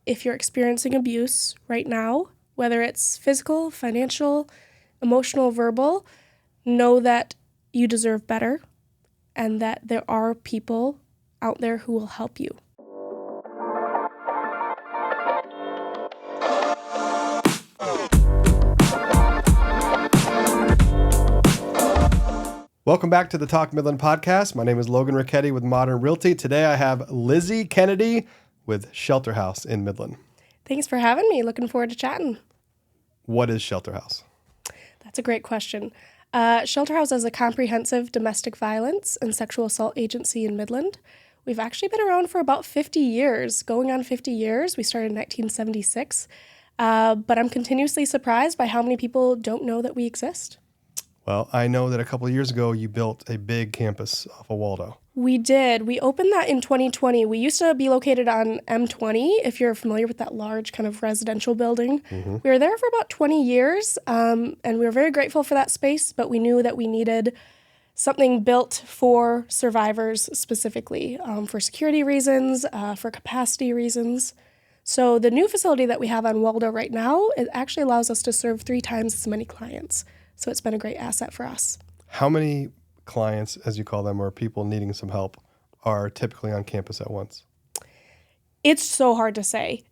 if you're experiencing abuse right now, whether it's physical, financial, emotional, verbal, know that you deserve better and that there are people out there who will help you. Welcome back to the Talk Midland podcast. My name is Logan Richetti with Modern Realty. Today I have Lizzie Kennedy with Shelterhouse in Midland. Thanks for having me. Looking forward to chatting. What is Shelterhouse? That's a great question. Shelterhouse is a comprehensive domestic violence and sexual assault agency in Midland. We've actually been around for about 50 years, going on 50 years. We started in 1976, but I'm continuously surprised by how many people don't know that we exist. Well, I know that a couple of years ago you built a big campus off of Waldo. We did. We opened that in 2020. We used to be located on M20, if you're familiar with that large kind of residential building. Mm-hmm. We were there for about 20 years, and we were very grateful for that space, but we knew that we needed something built for survivors specifically, for security reasons, for capacity reasons. So the new facility that we have on Waldo right now, it actually allows us to serve 3 times as many clients. So it's been a great asset for us. How many clients, as you call them, or people needing some help, are typically on campus at once? It's so hard to say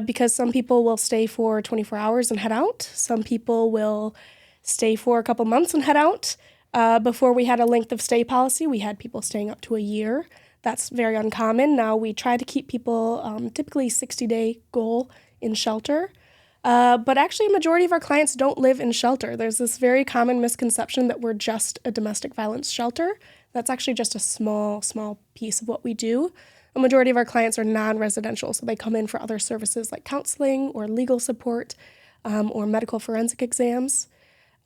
because some people will stay for 24 hours and head out. Some people will stay for a couple months and head out. Before we had a length of stay policy, we had people staying up to a year. That's very uncommon. Now we try to keep people typically 60-day goal in shelter. But actually, a majority of our clients don't live in shelter. There's this very common misconception that we're just a domestic violence shelter. That's actually just a small piece of what we do. A majority of our clients are non-residential, so they come in for other services like counseling or legal support or medical forensic exams.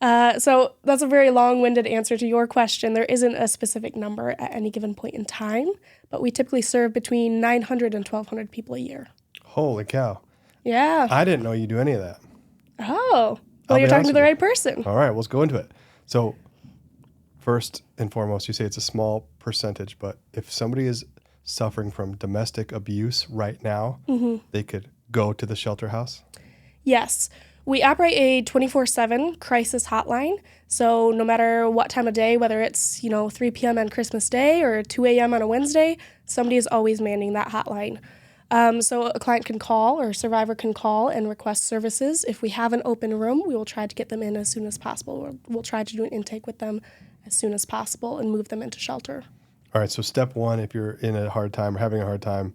So that's a very long-winded answer to your question. There isn't a specific number at any given point in time, but we typically serve between 900 and 1,200 people a year. Holy cow. Yeah. I didn't know you do any of that. Oh, well, you're talking to the right person. All right, let's go into it. So first and foremost, you say it's a small percentage, but if somebody is suffering from domestic abuse right now, they could go to the shelter house? Yes. We operate a 24/7 crisis hotline. So no matter what time of day, whether it's, 3 p.m. on Christmas Day or 2 a.m. on a Wednesday, somebody is always manning that hotline. So a client can call or a survivor can call and request services. If we have an open room, we will try to get them in as soon as possible. Or we'll try to do an intake with them as soon as possible and move them into shelter. All right, so step one, if you're in a hard time or having a hard time,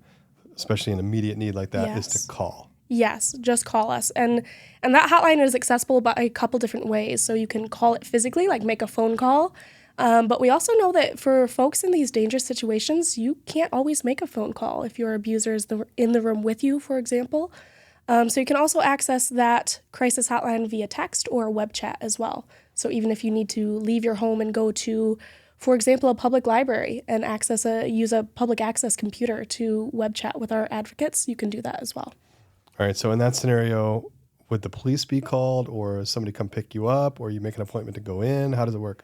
especially an immediate need like that, is to call. Yes, just call us. And that hotline is accessible by a couple different ways. So you can call it physically, like make a phone call. But we also know that for folks in these dangerous situations, you can't always make a phone call if your abuser is in the room with you, for example. So you can also access that crisis hotline via text or web chat as well. So even if you need to leave your home and go to, for example, a public library and use a public access computer to web chat with our advocates, you can do that as well. All right, so in that scenario, would the police be called or somebody come pick you up or you make an appointment to go in? How does it work?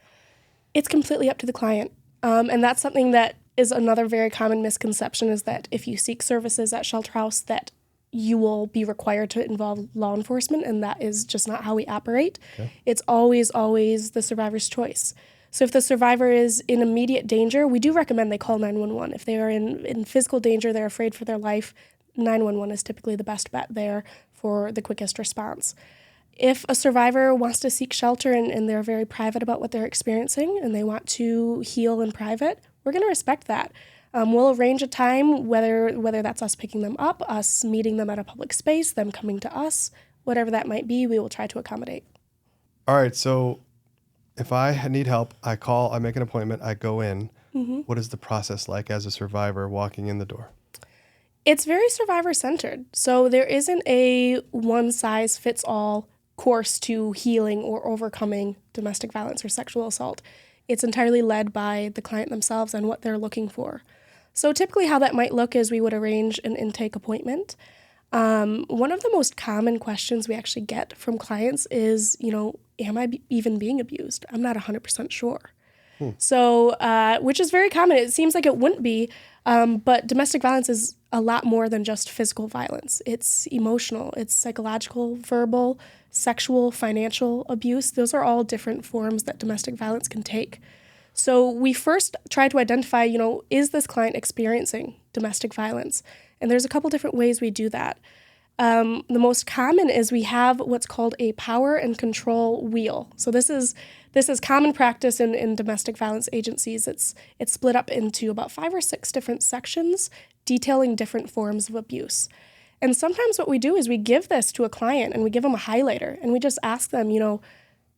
It's completely up to the client. And that's something that is another very common misconception is that if you seek services at Shelterhouse that you will be required to involve law enforcement, and that is just not how we operate. Okay. It's always the survivor's choice. So if the survivor is in immediate danger, we do recommend they call 911. If they are in physical danger, they're afraid for their life, 911 is typically the best bet there for the quickest response. If a survivor wants to seek shelter and they're very private about what they're experiencing and they want to heal in private, we're going to respect that. We'll arrange a time, whether that's us picking them up, us meeting them at a public space, them coming to us, whatever that might be, we will try to accommodate. All right, so if I need help, I call, I make an appointment, I go in. Mm-hmm. What is the process like as a survivor walking in the door? It's very survivor-centered. So there isn't a one-size-fits-all course to healing or overcoming domestic violence or sexual assault. It's entirely led by the client themselves and what they're looking for. So typically how that might look is we would arrange an intake appointment. One of the most common questions we actually get from clients is, am I even being abused? I'm not 100% sure. So, which is very common. It seems like it wouldn't be, but domestic violence is a lot more than just physical violence. It's emotional, it's psychological, verbal, sexual, financial abuse. Those are all different forms that domestic violence can take. So we first try to identify, is this client experiencing domestic violence? And there's a couple different ways we do that. The most common is we have what's called a power and control wheel. So this is common practice in domestic violence agencies. It's split up into about 5 or 6 different sections detailing different forms of abuse. And sometimes what we do is we give this to a client and we give them a highlighter and we just ask them,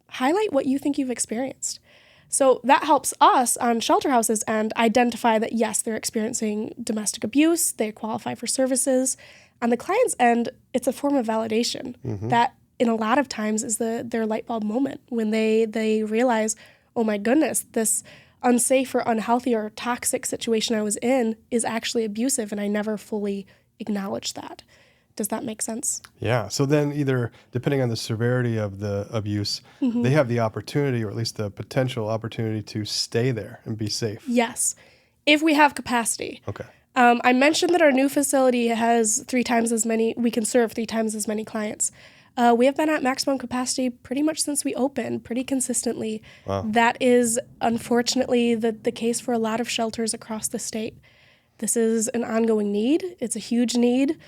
highlight what you think you've experienced. So that helps us on Shelterhouse's end identify that, yes, they're experiencing domestic abuse, they qualify for services. On the client's end, it's a form of validation that in a lot of times is their light bulb moment when they realize, oh my goodness, this unsafe or unhealthy or toxic situation I was in is actually abusive and I never fully acknowledged that. Does that make sense? Yeah. So then either, depending on the severity of the abuse, they have the opportunity or at least the potential opportunity to stay there and be safe. Yes, if we have capacity. Okay. I mentioned that our new facility has we can serve 3 times as many clients. We have been at maximum capacity pretty much since we opened, pretty consistently. Wow. That is unfortunately the case for a lot of shelters across the state. This is an ongoing need. It's a huge need.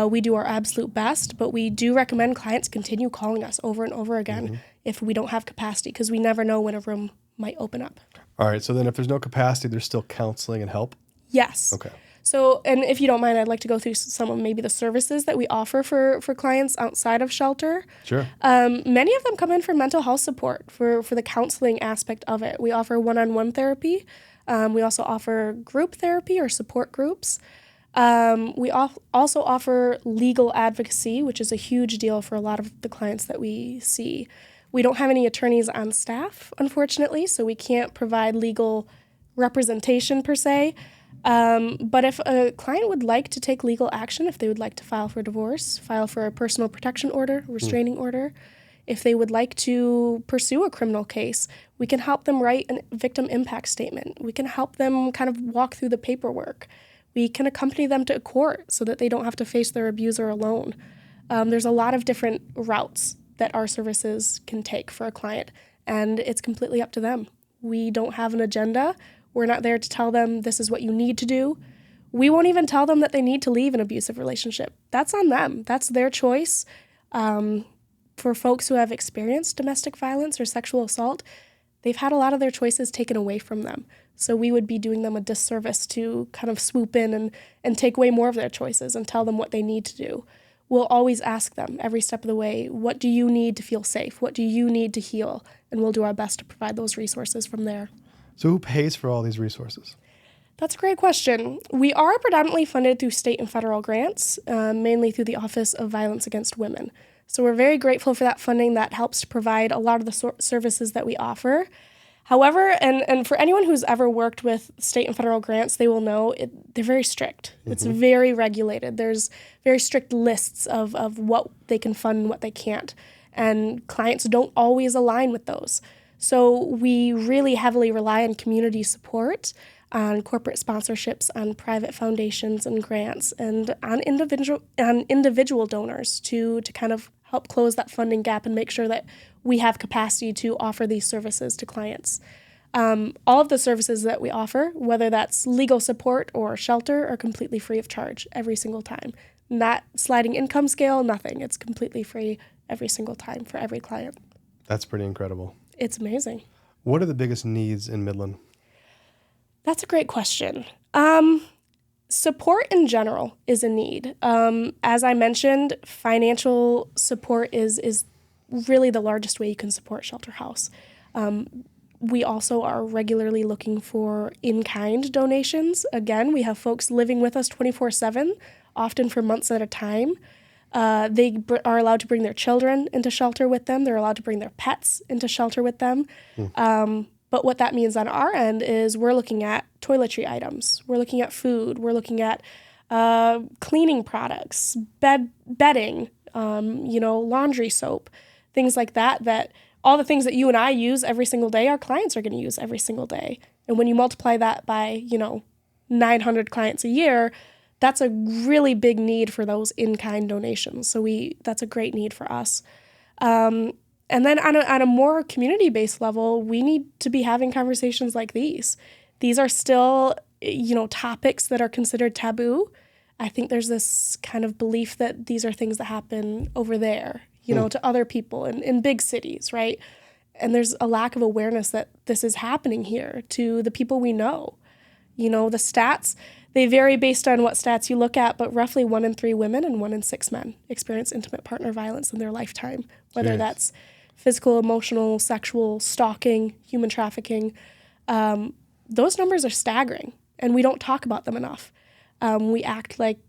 We do our absolute best, but we do recommend clients continue calling us over and over again if we don't have capacity, because we never know when a room might open up. All right. So then if there's no capacity, there's still counseling and help? Yes. Okay. So, and if you don't mind, I'd like to go through some of maybe the services that we offer for clients outside of shelter. Sure. Many of them come in for mental health support, for the counseling aspect of it. We offer one-on-one therapy. We also offer group therapy or support groups. We also offer legal advocacy, which is a huge deal for a lot of the clients that we see. We don't have any attorneys on staff, unfortunately, so we can't provide legal representation per se. But if a client would like to take legal action, if they would like to file for divorce, file for a personal protection order, restraining order, if they would like to pursue a criminal case, we can help them write a victim impact statement. We can help them kind of walk through the paperwork. We can accompany them to court so that they don't have to face their abuser alone. There's a lot of different routes that our services can take for a client, and it's completely up to them. We don't have an agenda. We're not there to tell them this is what you need to do. We won't even tell them that they need to leave an abusive relationship. That's on them. That's their choice. For folks who have experienced domestic violence or sexual assault, they've had a lot of their choices taken away from them. So we would be doing them a disservice to kind of swoop in and take away more of their choices and tell them what they need to do. We'll always ask them every step of the way, what do you need to feel safe? What do you need to heal? And we'll do our best to provide those resources from there. So who pays for all these resources? That's a great question. We are predominantly funded through state and federal grants, mainly through the Office of Violence Against Women. So we're very grateful for that funding that helps to provide a lot of the services that we offer. However, and for anyone who's ever worked with state and federal grants, they will know they're very strict. It's very regulated. There's very strict lists of what they can fund and what they can't. And clients don't always align with those. So we really heavily rely on community support, on corporate sponsorships, on private foundations and grants, and on individual donors to kind of help close that funding gap and make sure that we have capacity to offer these services to clients. All of the services that we offer, whether that's legal support or shelter, are completely free of charge every single time. Not sliding income scale, nothing. It's completely free every single time for every client. That's pretty incredible. It's amazing. What are the biggest needs in Midland? That's a great question. Support in general is a need. As I mentioned, financial support is really the largest way you can support Shelterhouse. We also are regularly looking for in-kind donations. Again, we have folks living with us 24/7, often for months at a time. They are allowed to bring their children into shelter with them. They're allowed to bring their pets into shelter with them. But what that means on our end is we're looking at toiletry items. We're looking at food. We're looking at cleaning products, bedding, laundry soap, things like that all the things that you and I use every single day, our clients are going to use every single day. And when you multiply that by, 900 clients a year, that's a really big need for those in-kind donations. So that's a great need for us. And then on a more community-based level, we need to be having conversations like these. These are still, topics that are considered taboo. I think there's this kind of belief that these are things that happen over there, to other people in big cities, right? And there's a lack of awareness that this is happening here to the people we know. The stats, they vary based on what stats you look at, but roughly 1 in 3 women and 1 in 6 men experience intimate partner violence in their lifetime, whether that's physical, emotional, sexual, stalking, human trafficking. Those numbers are staggering, and we don't talk about them enough. We act like,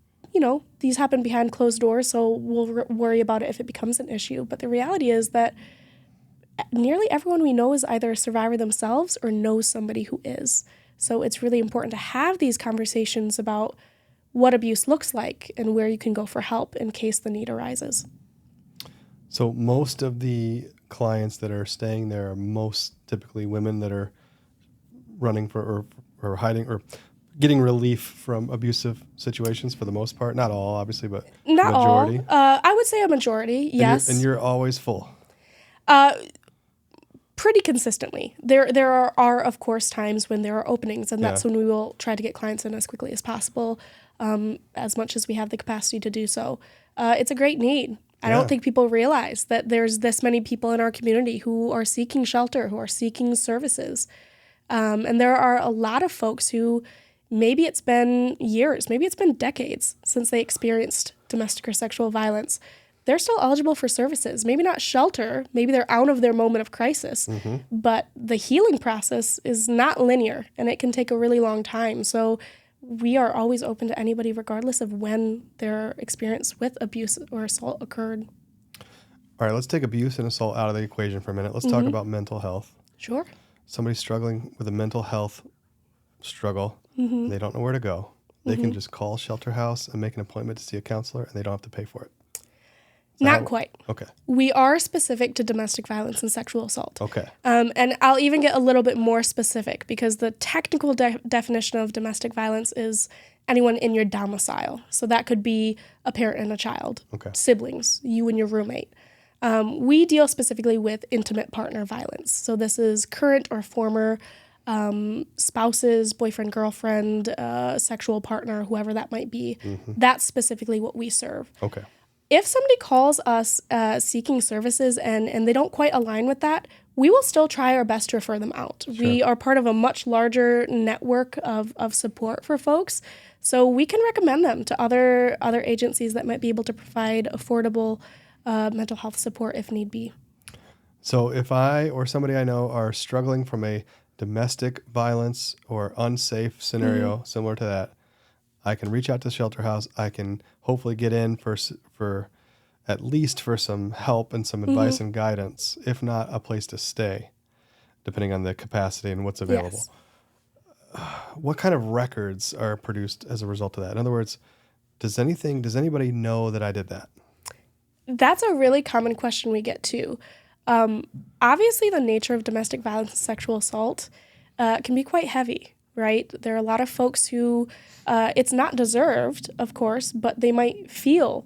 these happen behind closed doors, so we'll worry about it if it becomes an issue. But the reality is that nearly everyone we know is either a survivor themselves or knows somebody who is. So it's really important to have these conversations about what abuse looks like and where you can go for help in case the need arises. So most of the clients that are staying there are most typically women that are running for or hiding or getting relief from abusive situations for the most part. Not all, obviously, but not majority. All. I would say a majority, yes. And you're always full. Pretty consistently. There are of course times when there are openings, and that's when we will try to get clients in as quickly as possible, as much as we have the capacity to do so. It's a great need. I don't think people realize that there's this many people in our community who are seeking shelter, who are seeking services. And there are a lot of folks who maybe it's been years, maybe it's been decades since they experienced domestic or sexual violence. They're still eligible for services. Maybe not shelter. Maybe they're out of their moment of crisis. But the healing process is not linear, and it can take a really long time. So we are always open to anybody, regardless of when their experience with abuse or assault occurred. All right, let's take abuse and assault out of the equation for a minute. Let's talk about mental health. Sure. Somebody struggling with a mental health struggle, and they don't know where to go. They can just call Shelterhouse and make an appointment to see a counselor, and they don't have to pay for it. Not quite. Okay. We are specific to domestic violence and sexual assault. Okay. And I'll even get a little bit more specific, because the technical definition of domestic violence is anyone in your domicile. So that could be a parent and a child, siblings, you and your roommate. We deal specifically with intimate partner violence. So this is current or former spouses, boyfriend, girlfriend, sexual partner, whoever that might be. That's specifically what we serve. Okay. If somebody calls us seeking services and they don't quite align with that, we will still try our best to refer them out. Sure. We are part of a much larger network of support for folks, so we can recommend them to other agencies that might be able to provide affordable mental health support if need be. So if I or somebody I know are struggling from a domestic violence or unsafe scenario similar to that, I can reach out to Shelterhouse. I can hopefully get in for at least for some help and some advice and guidance, if not a place to stay, depending on the capacity and what's available. Yes. What kind of records are produced as a result of that? In other words, does anybody know that I did that? That's a really common question we get too. Obviously, the nature of domestic violence and sexual assault can be quite heavy. Right? There are a lot of folks who, it's not deserved, of course, but they might feel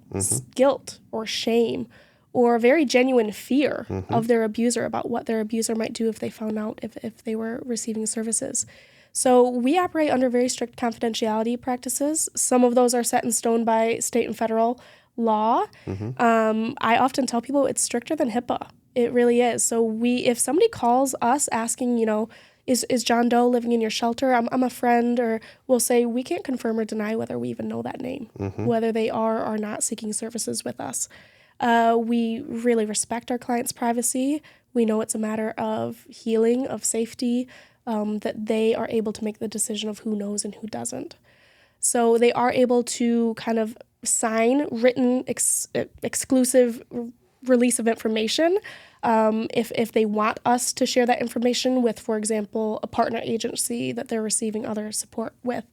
guilt or shame or very genuine fear of their abuser about what their abuser might do if they found out if they were receiving services. So we operate under very strict confidentiality practices. Some of those are set in stone by state and federal law. I often tell people it's stricter than HIPAA. It really is. So if somebody calls us asking, is John Doe living in your shelter? I'm a friend, or we'll say we can't confirm or deny whether we even know that name, whether they are or not seeking services with us. We really respect our clients' privacy. We know it's a matter of healing, of safety, that they are able to make the decision of who knows and who doesn't. So they are able to kind of sign written exclusive release of information if they want us to share that information with, for example, a partner agency that they're receiving other support with.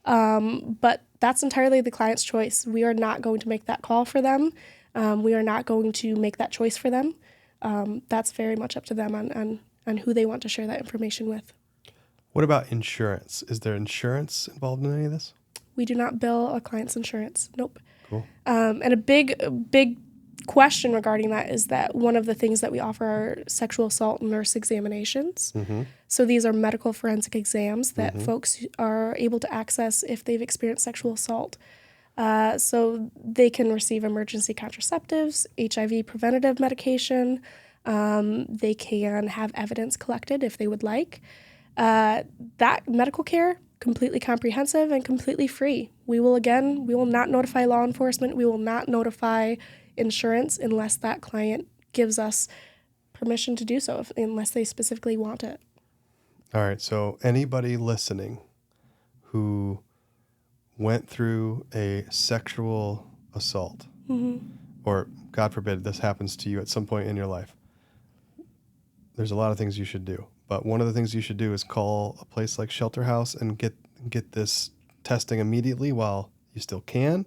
But that's entirely the client's choice. We are not going to make that call for them. We are not going to make that choice for them. that's very much up to them on who they want to share that information with. What about insurance? Is there insurance involved in any of this? We do not bill a client's insurance. Nope. Cool. And a big question regarding that is that one of the things that we offer are sexual assault nurse examinations. Mm-hmm. So these are medical forensic exams that folks are able to access if they've experienced sexual assault. So they can receive emergency contraceptives, HIV preventative medication. They can have evidence collected if they would like. That medical care, completely comprehensive and completely free. We will not notify law enforcement. We will not notify insurance unless that client gives us permission to do so, unless they specifically want it. All right. So anybody listening who went through a sexual assault, or God forbid this happens to you at some point in your life, there's a lot of things you should do. But one of the things you should do is call a place like Shelterhouse and get this testing immediately while you still can.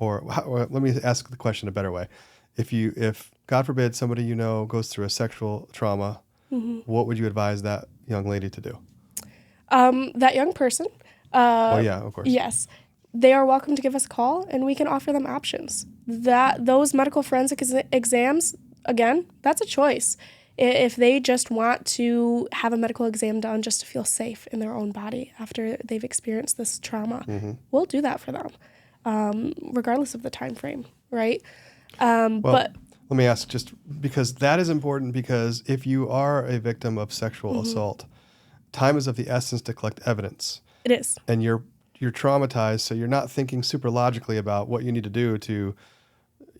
Or let me ask the question a better way. If God forbid somebody you know goes through a sexual trauma, what would you advise that young lady to do? That young person. Oh yeah, of course. Yes. They are welcome to give us a call and we can offer them options. Those medical forensic exams, again, that's a choice. If they just want to have a medical exam done just to feel safe in their own body after they've experienced this trauma, we'll do that for them, regardless of the time frame, right? But let me ask, just because that is important, because if you are a victim of sexual assault, time is of the essence to collect evidence. It is. And you're traumatized, so you're not thinking super logically about what you need to do to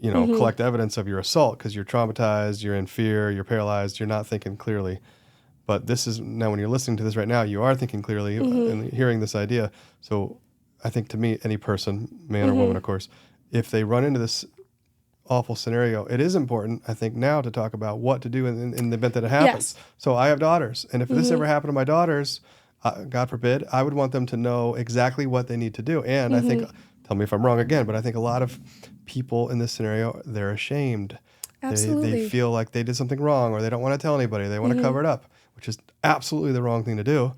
collect evidence of your assault, because you're traumatized, you're in fear, you're paralyzed, you're not thinking clearly. But this is, now when you're listening to this right now, you are thinking clearly and hearing this idea. So I think, to me, any person, man or woman, of course, if they run into this awful scenario, it is important, I think, now to talk about what to do in the event that it happens. Yes. So I have daughters, and if this ever happened to my daughters, God forbid, I would want them to know exactly what they need to do. And I think, tell me if I'm wrong again, but I think a lot of people in this scenario, they're ashamed. Absolutely. They feel like they did something wrong, or they don't want to tell anybody. They want to cover it up, which is absolutely the wrong thing to do.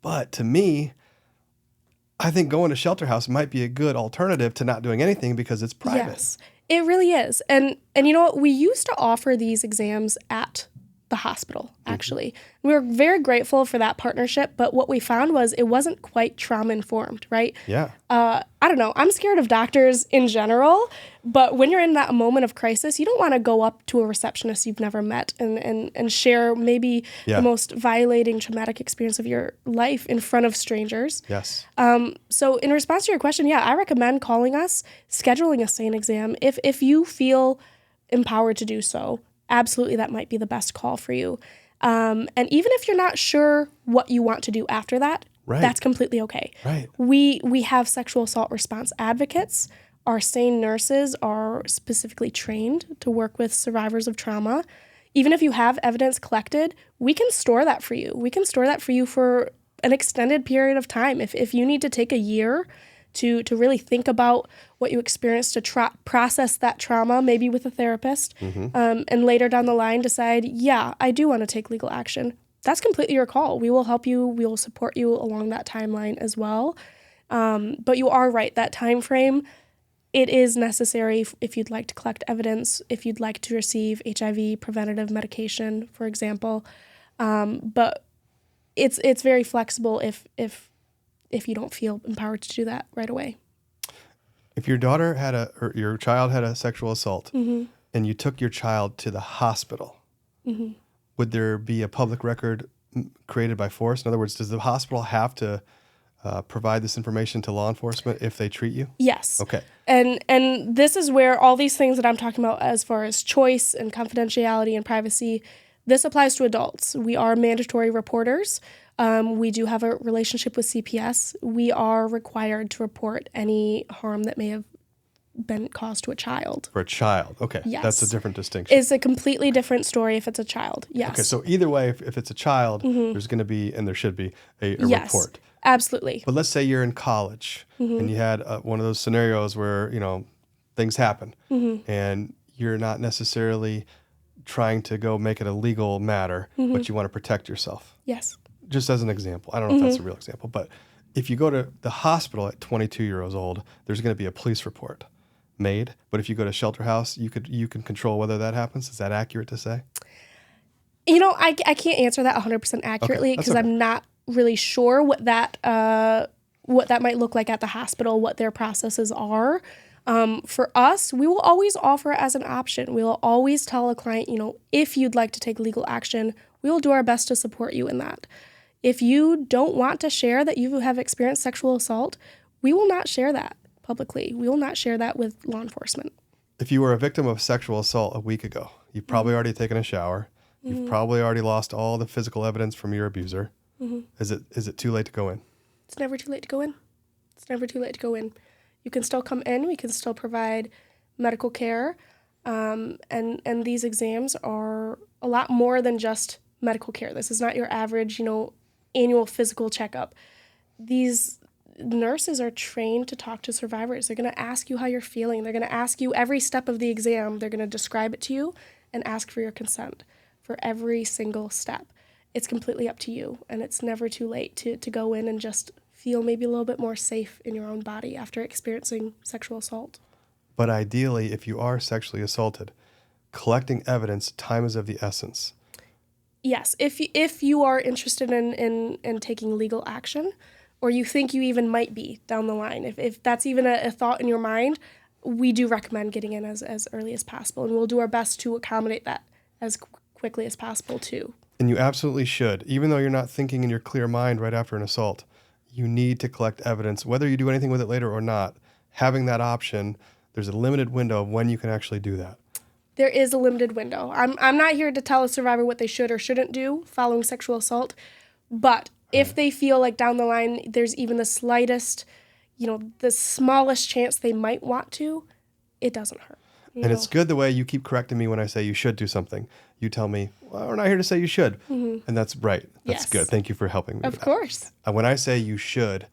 But to me, I think going to Shelterhouse might be a good alternative to not doing anything, because it's private. Yes, it really is. And you know what? We used to offer these exams at the hospital, actually. We were very grateful for that partnership, but what we found was it wasn't quite trauma-informed, right? Yeah. I don't know. I'm scared of doctors in general, but when you're in that moment of crisis, you don't want to go up to a receptionist you've never met and share maybe the most violating, traumatic experience of your life in front of strangers. Yes. So in response to your question, I recommend calling us, scheduling a SANE exam. If you feel empowered to do so, absolutely that might be the best call for you. And even if you're not sure what you want to do after that, that's completely okay. Right. We have sexual assault response advocates. Our SANE nurses are specifically trained to work with survivors of trauma. Even if you have evidence collected, we can store that for you. We can store that for you for an extended period of time. If you need to take a year to really think about what you experienced, to process that trauma, maybe with a therapist, and later down the line decide, I do want to take legal action. That's completely your call. We will help you. We will support you along that timeline as well. But you are right, that time frame, it is necessary if you'd like to collect evidence, if you'd like to receive HIV preventative medication, for example. But it's very flexible if you don't feel empowered to do that right away. If your daughter or your child had a sexual assault, and you took your child to the hospital, would there be a public record created by force? In other words, does the hospital have to provide this information to law enforcement if they treat you? Yes. Okay. And this is where all these things that I'm talking about as far as choice and confidentiality and privacy, this applies to adults. We are mandatory reporters. We do have a relationship with CPS. We are required to report any harm that may have been caused to a child. For a child. Okay. Yes. That's a different distinction. It's a completely different story if it's a child. Yes. Okay. So either way, if it's a child, there's going to be, and there should be, a report. Absolutely. But let's say you're in college and you had one of those scenarios where, things happen and you're not necessarily trying to go make it a legal matter, but you want to protect yourself. Yes. Just as an example. I don't know if that's a real example, but if you go to the hospital at 22 years old, there's going to be a police report made. But if you go to Shelterhouse, you can control whether that happens. Is that accurate to say? You know, I can't answer that 100% accurately because I'm not really sure what that might look like at the hospital, what their processes are. For us, we will always offer it as an option. We will always tell a client, you know, if you'd like to take legal action, we will do our best to support you in that. If you don't want to share that you have experienced sexual assault, we will not share that publicly. We will not share that with law enforcement. If you were a victim of sexual assault a week ago, you've probably already taken a shower. You've probably already lost all the physical evidence from your abuser. Is it too late to go in? It's never too late to go in. It's never too late to go in. You can still come in. We can still provide medical care. And these exams are a lot more than just medical care. This is not your average, you know, annual physical checkup. These nurses are trained to talk to survivors. They're going to ask you how you're feeling. They're going to ask you every step of the exam. They're going to describe it to you and ask for your consent for every single step. It's completely up to you, and it's never too late to go in and just feel maybe a little bit more safe in your own body after experiencing sexual assault. But ideally, if you are sexually assaulted, collecting evidence, time is of the essence. Yes, if you are interested in taking legal action, or you think you even might be down the line, if that's even a thought in your mind, we do recommend getting in as early as possible, and we'll do our best to accommodate that as quickly as possible too. And you absolutely should. Even though you're not thinking in your clear mind right after an assault, you need to collect evidence. Whether you do anything with it later or not, having that option, there's a limited window of when you can actually do that. There is a limited window. I'm not here to tell a survivor what they should or shouldn't do following sexual assault, but if they feel like down the line there's even the slightest, you know, the smallest chance they might want to, it doesn't hurt. And it's good the way you keep correcting me when I say you should do something. You tell me, well, we're not here to say you should. And that's right. That's good. Thank you for helping me. Of course. When I say you should,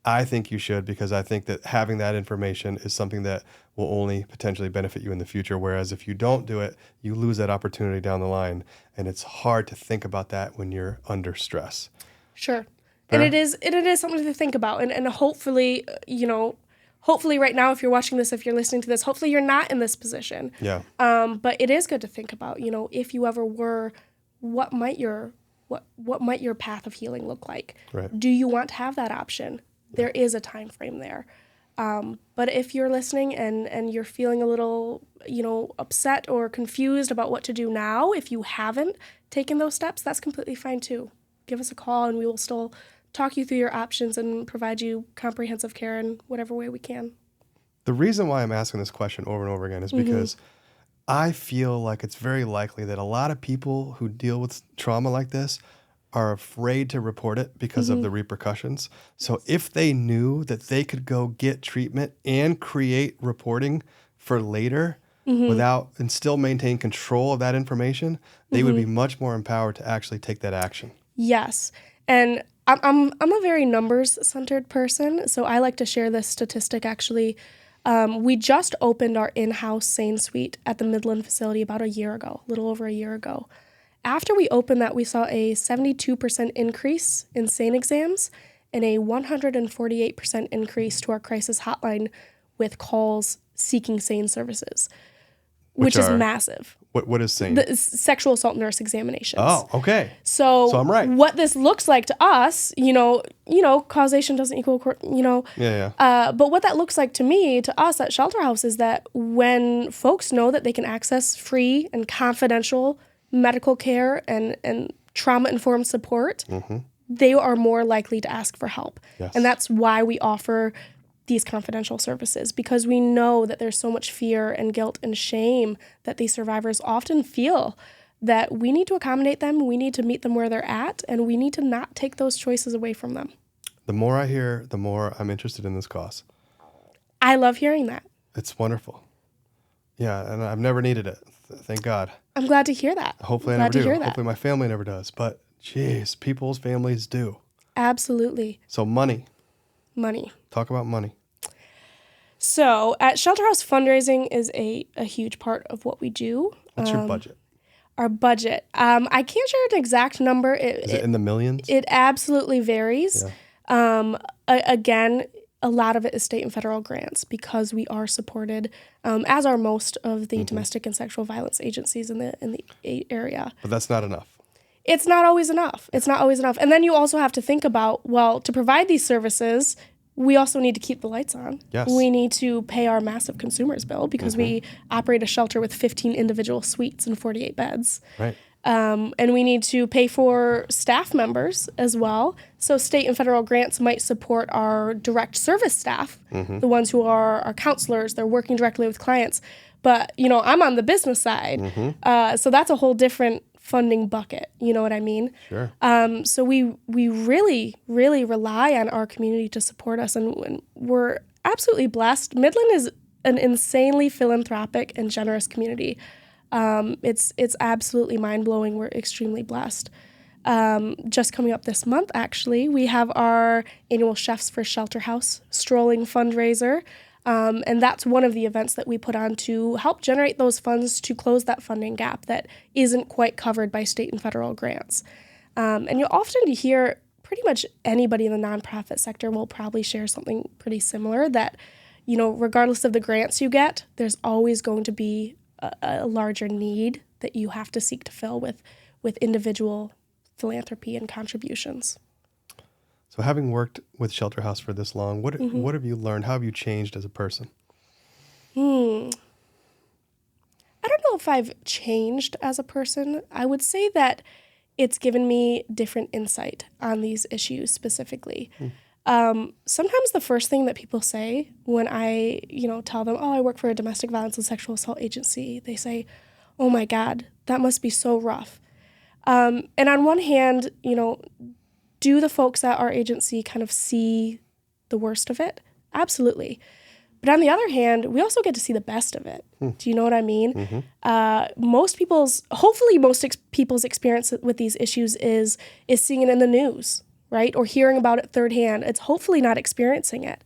I think you should because I think that having that information is something that will only potentially benefit you in the future. Whereas if you don't do it, you lose that opportunity down the line. And it's hard to think about that when you're under stress. Sure. Fair? And it is something to think about. And hopefully, you know, hopefully right now, if you're watching this, if you're listening to this, hopefully you're not in this position. Yeah. But it is good to think about, you know, if you ever were, what might your path of healing look like? Right. Do you want to have that option? There is a time frame there. But if you're listening and you're feeling a little, you know, upset or confused about what to do now, if you haven't taken those steps, that's completely fine too. Give us a call and we will still talk you through your options and provide you comprehensive care in whatever way we can. The reason why I'm asking this question over and over again is because I feel like it's very likely that a lot of people who deal with trauma like this are afraid to report it because of the repercussions. So if they knew that they could go get treatment and create reporting for later without and still maintain control of that information, they would be much more empowered to actually take that action. Yes. And I'm a very numbers-centered person, so I like to share this statistic actually. We just opened our in-house SANE suite at the Midland facility about a little over a year ago. After we opened that, we saw a 72% increase in SANE exams and a 148% increase to our crisis hotline with calls seeking SANE services, which is massive. What is SANE? The sexual assault nurse examinations. Oh, okay. So I'm right. What this looks like to us, you know, causation doesn't equal, but what that looks like to me, to us at Shelterhouse, is that when folks know that they can access free and confidential medical care and trauma-informed support, they are more likely to ask for help. Yes. And that's why we offer these confidential services, because we know that there's so much fear and guilt and shame that these survivors often feel, that we need to accommodate them, we need to meet them where they're at, and we need to not take those choices away from them. The more I hear, the more I'm interested in this cause. I love hearing that. It's wonderful. Yeah, and I've never needed it. Thank God. I'm glad to hear that. Hopefully I never do. Hopefully my family never does. But, geez, people's families do. Absolutely. So money. Money. Talk about money. So at Shelterhouse, fundraising is a huge part of what we do. What's your budget? Our budget. I can't share an exact number. Is it in the millions? It absolutely varies. Yeah. Again, a lot of it is state and federal grants because we are supported, as are most of the domestic and sexual violence agencies in the area. But that's not enough. It's not always enough. It's not always enough. And then you also have to think about, well, to provide these services, we also need to keep the lights on. Yes. We need to pay our massive consumers bill because we operate a shelter with 15 individual suites and 48 beds. Right. And we need to pay for staff members as well. So state and federal grants might support our direct service staff, the ones who are our counselors. They're working directly with clients. But, I'm on the business side. So that's a whole different funding bucket. You know what I mean? Sure. So we really, really rely on our community to support us. And we're absolutely blessed. Midland is an insanely philanthropic and generous community. It's absolutely mind-blowing. We're extremely blessed. Just coming up this month, actually, we have our annual Chefs for Shelterhouse strolling fundraiser. And that's one of the events that we put on to help generate those funds to close that funding gap that isn't quite covered by state and federal grants. And you'll often hear pretty much anybody in the nonprofit sector will probably share something pretty similar that, regardless of the grants you get, there's always going to be a larger need that you have to seek to fill with individual philanthropy and contributions. So having worked with Shelterhouse for this long, what have you learned? How have you changed as a person? I don't know if I've changed as a person. I would say that it's given me different insight on these issues specifically. Sometimes the first thing that people say when I, tell them, I work for a domestic violence and sexual assault agency, they say, oh my God, that must be so rough. And on one hand, do the folks at our agency kind of see the worst of it? Absolutely. But on the other hand, we also get to see the best of it. Do you know what I mean? Most people's experience with these issues is seeing it in the news, right? Or hearing about it third hand. It's hopefully not experiencing it.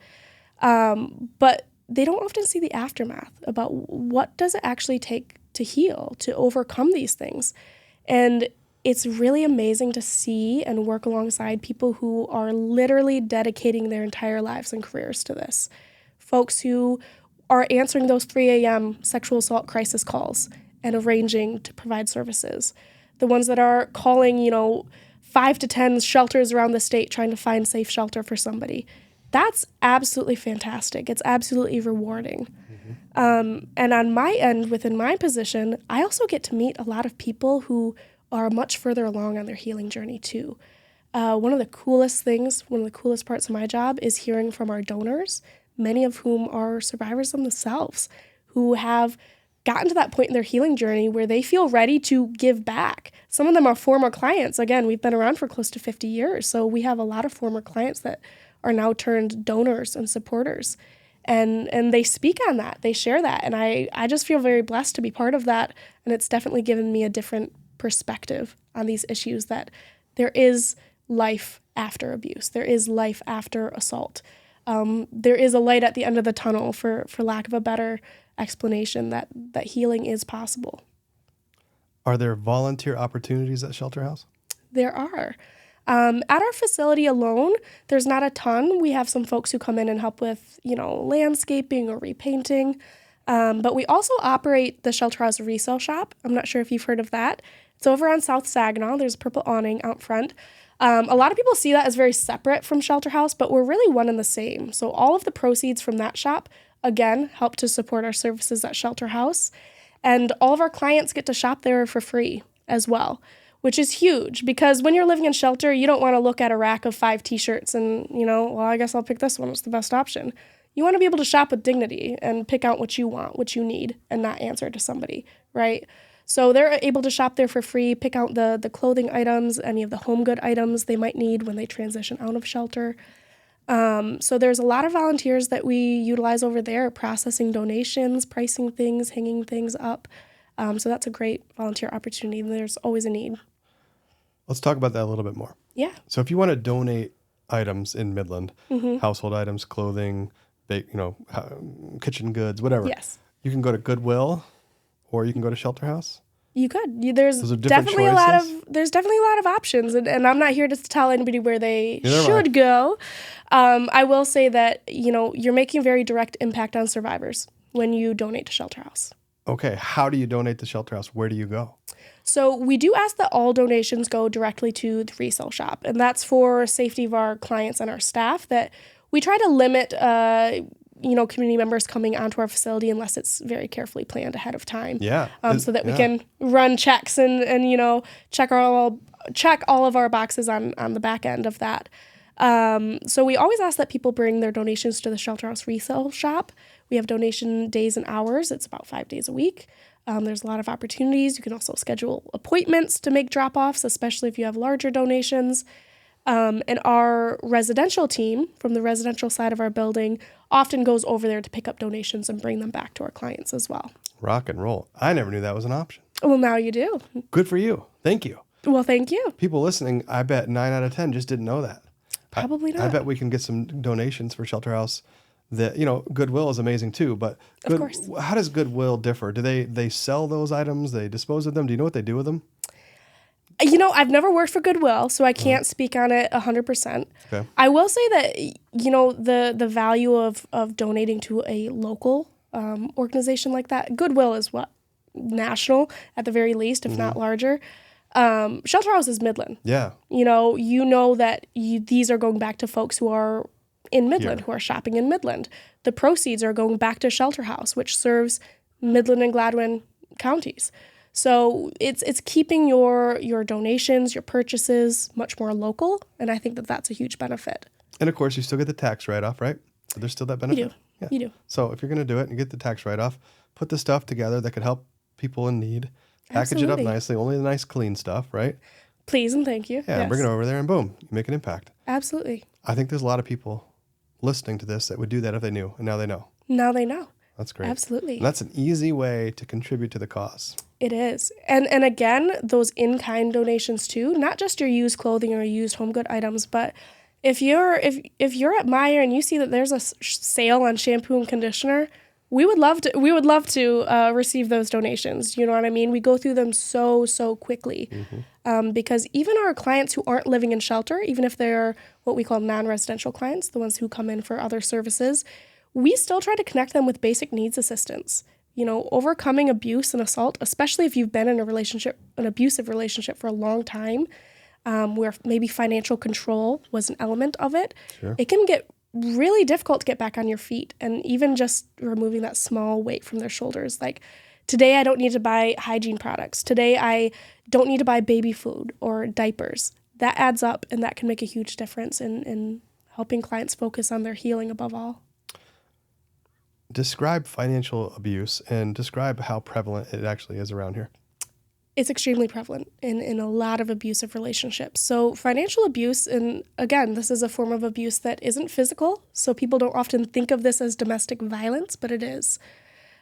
But they don't often see the aftermath about what does it actually take to heal, to overcome these things. And it's really amazing to see and work alongside people who are literally dedicating their entire lives and careers to this. Folks who are answering those 3 a.m. sexual assault crisis calls and arranging to provide services. The ones that are calling, 5 to 10 shelters around the state trying to find safe shelter for somebody. That's absolutely fantastic. It's absolutely rewarding. And on my end, within my position, I also get to meet a lot of people who are much further along on their healing journey too. One of the coolest parts of my job is hearing from our donors, many of whom are survivors themselves, who have gotten to that point in their healing journey where they feel ready to give back. Some of them are former clients. Again, we've been around for close to 50 years, so we have a lot of former clients that are now turned donors and supporters. And they speak on that, they share that, and I just feel very blessed to be part of that, and it's definitely given me a different perspective on these issues, that there is life after abuse. There is life after assault. There is a light at the end of the tunnel, for lack of a better explanation, that healing is possible. Are there volunteer opportunities at Shelterhouse? There are. At our facility alone, there's not a ton. We have some folks who come in and help with, landscaping or repainting. But we also operate the Shelterhouse resale shop. I'm not sure if you've heard of that. It's over on South Saginaw. There's a purple awning out front. A lot of people see that as very separate from Shelterhouse, but we're really one and the same. So all of the proceeds from that shop, again, help to support our services at Shelterhouse. And all of our clients get to shop there for free as well, which is huge, because when you're living in shelter, you don't want to look at a rack of 5 t-shirts and, I guess I'll pick this one. It's the best option. You want to be able to shop with dignity and pick out what you want, what you need, and not answer to somebody, right? So they're able to shop there for free, pick out the clothing items, any of the home good items they might need when they transition out of shelter. So there's a lot of volunteers that we utilize over there, processing donations, pricing things, hanging things up. So that's a great volunteer opportunity. There's always a need. Let's talk about that a little bit more. Yeah. So if you want to donate items in Midland, household items, clothing, kitchen goods, whatever. Yes. You can go to Goodwill, or you can go to Shelterhouse. You could. There's Those are different definitely choices? there's definitely a lot of options, and I'm not here to tell anybody where they Neither am I. should go. I will say that you're making a very direct impact on survivors when you donate to Shelterhouse. Okay, how do you donate to Shelterhouse? Where do you go? So we do ask that all donations go directly to the resale shop, and that's for safety of our clients and our staff. That we try to limit, community members coming onto our facility unless it's very carefully planned ahead of time. Yeah. So that we can run checks and check all of our boxes on the back end of that. So we always ask that people bring their donations to the Shelterhouse resale shop. We have donation days and hours. It's about 5 days a week. There's a lot of opportunities. You can also schedule appointments to make drop-offs, especially if you have larger donations. And our residential team from the residential side of our building often goes over there to pick up donations and bring them back to our clients as well. Rock and roll. I never knew that was an option. Well, now you do. Good for you. Thank you. Well, thank you. People listening, I bet 9 out of 10 just didn't know that. Probably not. I bet we can get some donations for Shelterhouse. That Goodwill is amazing too, but Of course. how does Goodwill differ? Do they sell those items? They dispose of them? Do you know what they do with them? I've never worked for Goodwill, so I can't speak on it 100%. Okay. I will say that, the value of donating to a local organization like that, Goodwill is national at the very least, if not larger. Shelterhouse is Midland. Yeah. That these are going back to folks who are in Midland, Here. who are shopping in Midland. The proceeds are going back to Shelterhouse, which serves Midland and Gladwin counties. So it's keeping your donations, your purchases much more local, and I think that that's a huge benefit. And of course, you still get the tax write-off, right? So there's still that benefit. You do. Yeah. You do. So if you're going to do it and get the tax write-off, put the stuff together that could help people in need. Package it up Absolutely. nicely, only the nice, clean stuff, right? Please and thank you. Yeah, Yes. bring it over there and boom, you make an impact. Absolutely. I think there's a lot of people listening to this that would do that if they knew, and now they know. Now they know. That's great. Absolutely. And that's an easy way to contribute to the cause. It is. And again, those in-kind donations too, not just your used clothing or used home good items, but if you're at Meijer and you see that there's a sale on shampoo and conditioner, we would love to receive those donations. You know what I mean? We go through them so quickly. Because even our clients who aren't living in shelter, even if they're what we call non-residential clients, the ones who come in for other services, we still try to connect them with basic needs assistance. Overcoming abuse and assault, especially if you've been in an abusive relationship for a long time, where maybe financial control was an element of it, Sure. It can get really difficult to get back on your feet. And even just removing that small weight from their shoulders, like, today I don't need to buy hygiene products. Today I don't need to buy baby food or diapers. That adds up, and that can make a huge difference in helping clients focus on their healing above all. Describe financial abuse and describe how prevalent it actually is around here. It's extremely prevalent in a lot of abusive relationships. So financial abuse, and again, this is a form of abuse that isn't physical, so people don't often think of this as domestic violence, but it is.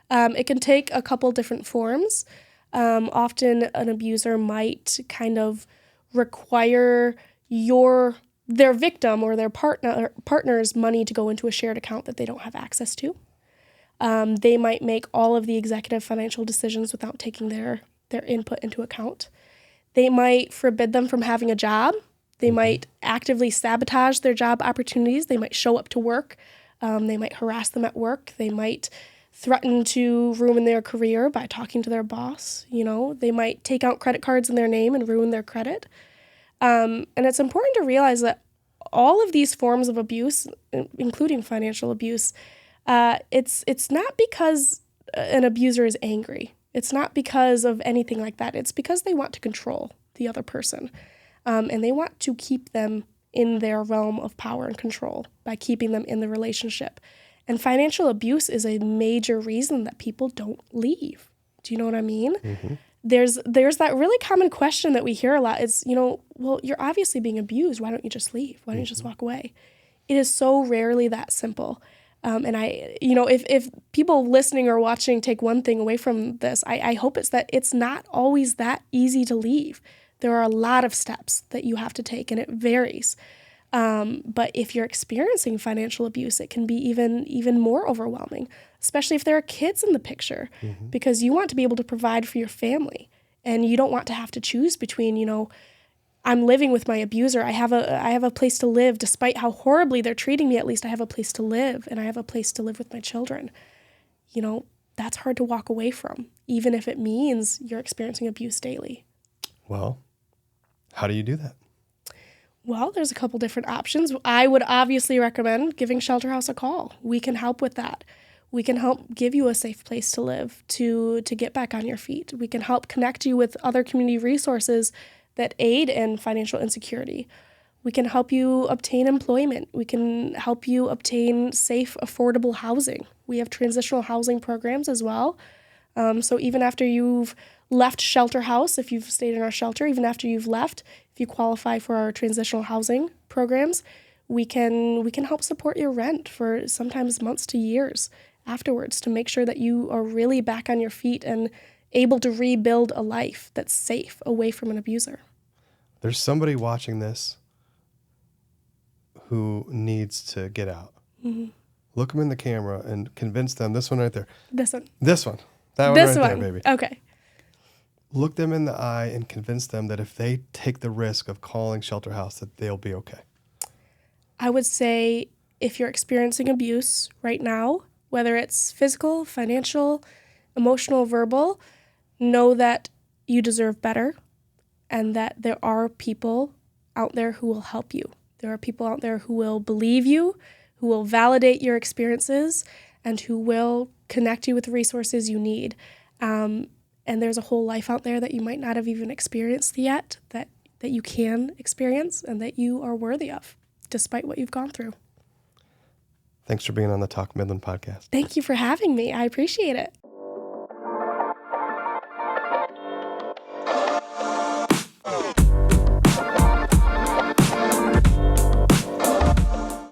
It can take a couple different forms. Often an abuser might kind of require their victim or their partner's money to go into a shared account that they don't have access to. They might make all of the executive financial decisions without taking their input into account. They might forbid them from having a job. They might actively sabotage their job opportunities. They might show up to work. They might harass them at work. They might threaten to ruin their career by talking to their boss. They might take out credit cards in their name and ruin their credit. And it's important to realize that all of these forms of abuse, including financial abuse, it's not because an abuser is angry. It's not because of anything like that. It's because they want to control the other person. And they want to keep them in their realm of power and control by keeping them in the relationship. And financial abuse is a major reason that people don't leave. Do you know what I mean? Mm-hmm. There's that really common question that we hear a lot is, well, you're obviously being abused. Why don't you just leave? Why don't you just walk away? It is so rarely that simple. And if people listening or watching take one thing away from this, I hope it's that it's not always that easy to leave. There are a lot of steps that you have to take, and it varies. But if you're experiencing financial abuse, it can be even more overwhelming, especially if there are kids in the picture, because you want to be able to provide for your family. And you don't want to have to choose between, I'm living with my abuser. I have a place to live despite how horribly they're treating me. At least I have a place to live, and I have a place to live with my children. That's hard to walk away from, even if it means you're experiencing abuse daily. Well, how do you do that? Well, there's a couple different options. I would obviously recommend giving Shelterhouse a call. We can help with that. We can help give you a safe place to live, to get back on your feet. We can help connect you with other community resources that aid in financial insecurity. We can help you obtain employment. We can help you obtain safe, affordable housing. We have transitional housing programs as well. So even after you've left Shelterhouse, if you've stayed in our shelter, even after you've left, if you qualify for our transitional housing programs, we can help support your rent for sometimes months to years afterwards to make sure that you are really back on your feet and able to rebuild a life that's safe away from an abuser. There's somebody watching this who needs to get out. Mm-hmm. Look them in the camera and convince them. This one right there. This one. This one. That one This right one. there, baby. Okay. Look them in the eye and convince them that if they take the risk of calling Shelterhouse, that they'll be okay. I would say if you're experiencing abuse right now, whether it's physical, financial, emotional, verbal, know that you deserve better and that there are people out there who will help you. There are people out there who will believe you, who will validate your experiences, and who will connect you with the resources you need. And there's a whole life out there that you might not have even experienced yet, that you can experience and that you are worthy of, despite what you've gone through. Thanks for being on the Talk Midland podcast. Thank you for having me. I appreciate it.